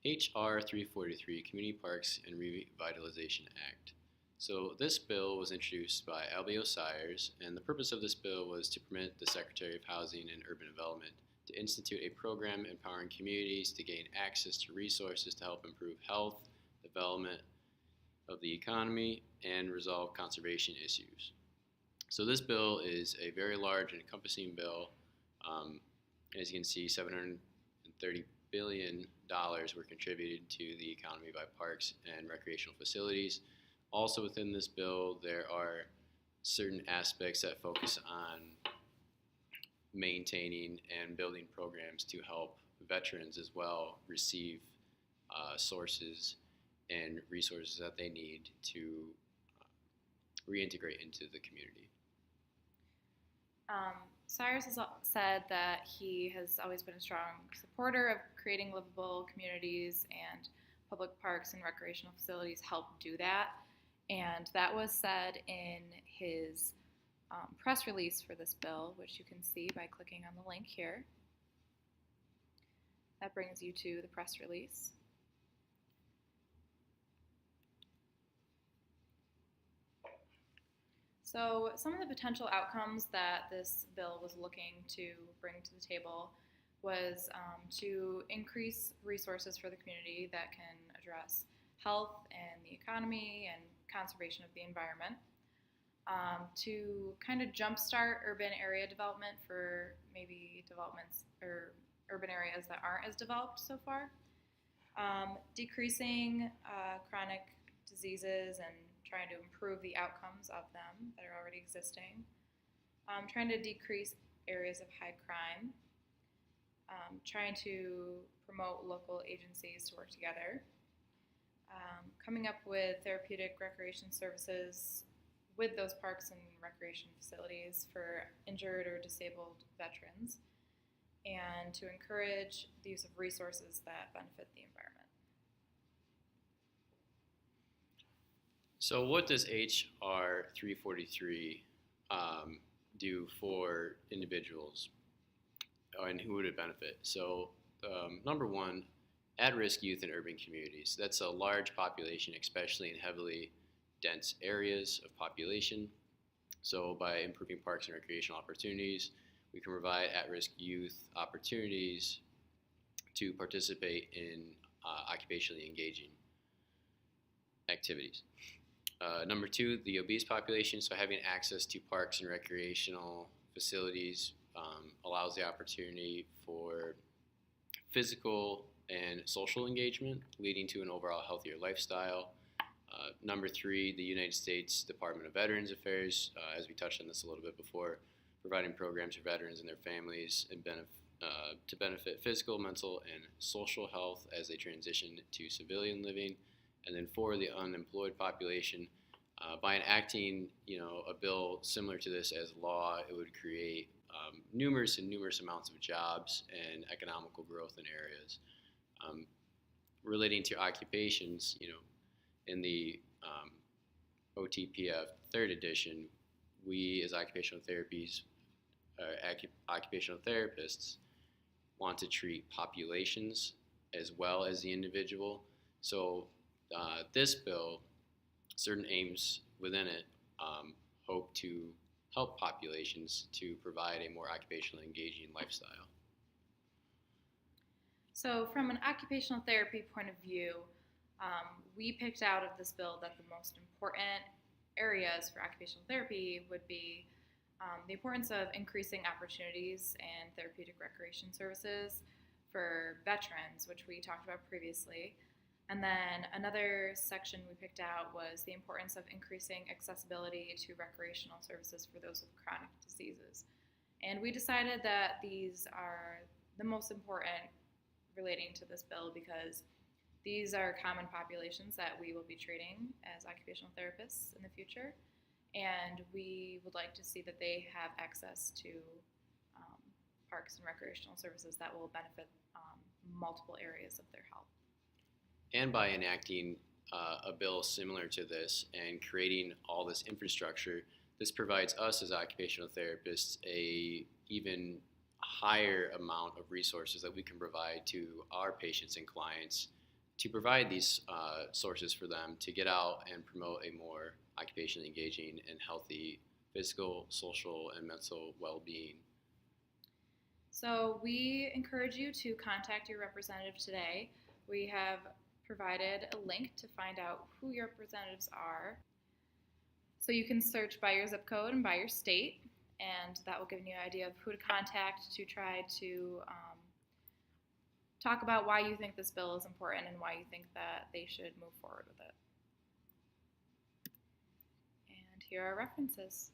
H.R. 343, Community Parks and Revitalization Act. So this bill was introduced by Albio Sires, and the purpose of this bill was to permit the Secretary of Housing and Urban Development to institute a program empowering communities to gain access to resources to help improve health, development of the economy, and resolve conservation issues. So this bill is a very large and encompassing bill. As you can see, $730 billion were contributed to the economy by parks and recreational facilities. Also within this bill, there are certain aspects that focus on maintaining and building programs to help veterans as well receive sources and resources that they need to reintegrate into the community. Cyrus has said that he has always been a strong supporter of creating livable communities, and public parks and recreational facilities help do that. And that was said in his press release for this bill, which you can see by clicking on the link here. That brings you to the press release. So some of the potential outcomes that this bill was looking to bring to the table was to increase resources for the community that can address health and the economy and conservation of the environment, to kind of jumpstart urban area development for maybe developments or urban areas that aren't as developed so far, decreasing chronic diseases and trying to improve the outcomes of them that are already existing, trying to decrease areas of high crime, trying to promote local agencies to work together, coming up with therapeutic recreation services with those parks and recreation facilities for injured or disabled veterans, and to encourage the use of resources that benefit the environment. So what does H.R. 343 do for individuals, and who would it benefit? So number one, at-risk youth in urban communities. That's a large population, especially in heavily dense areas of population. So by improving parks and recreational opportunities, we can provide at-risk youth opportunities to participate in occupationally engaging activities. Number two, the obese population. So having access to parks and recreational facilities allows the opportunity for physical and social engagement, leading to an overall healthier lifestyle. Number three, the United States Department of Veterans Affairs, as we touched on this a little bit before, providing programs for veterans and their families and to benefit physical, mental, and social health as they transition to civilian living. And then for the unemployed population, by enacting a bill similar to this as law, it would create numerous amounts of jobs and economical growth in areas. Relating to occupations, in the OTPF third edition, we as occupational therapists want to treat populations as well as the individual. So this bill, certain aims within it, hope to help populations to provide a more occupationally engaging lifestyle. So from an occupational therapy point of view, we picked out of this bill that the most important areas for occupational therapy would be the importance of increasing opportunities and therapeutic recreation services for veterans, which we talked about previously. And then another section we picked out was the importance of increasing accessibility to recreational services for those with chronic diseases. And we decided that these are the most important relating to this bill because these are common populations that we will be treating as occupational therapists in the future, and we would like to see that they have access to parks and recreational services that will benefit multiple areas of their health. And by enacting a bill similar to this and creating all this infrastructure, this provides us as occupational therapists a even higher amount of resources that we can provide to our patients and clients to provide these sources for them to get out and promote a more occupationally engaging and healthy physical, social, and mental well-being. So we encourage you to contact your representative today. We have provided a link to find out who your representatives are. So you can search by your zip code and by your state, and that will give you an idea of who to contact to try to talk about why you think this bill is important and why you think that they should move forward with it. And here are references.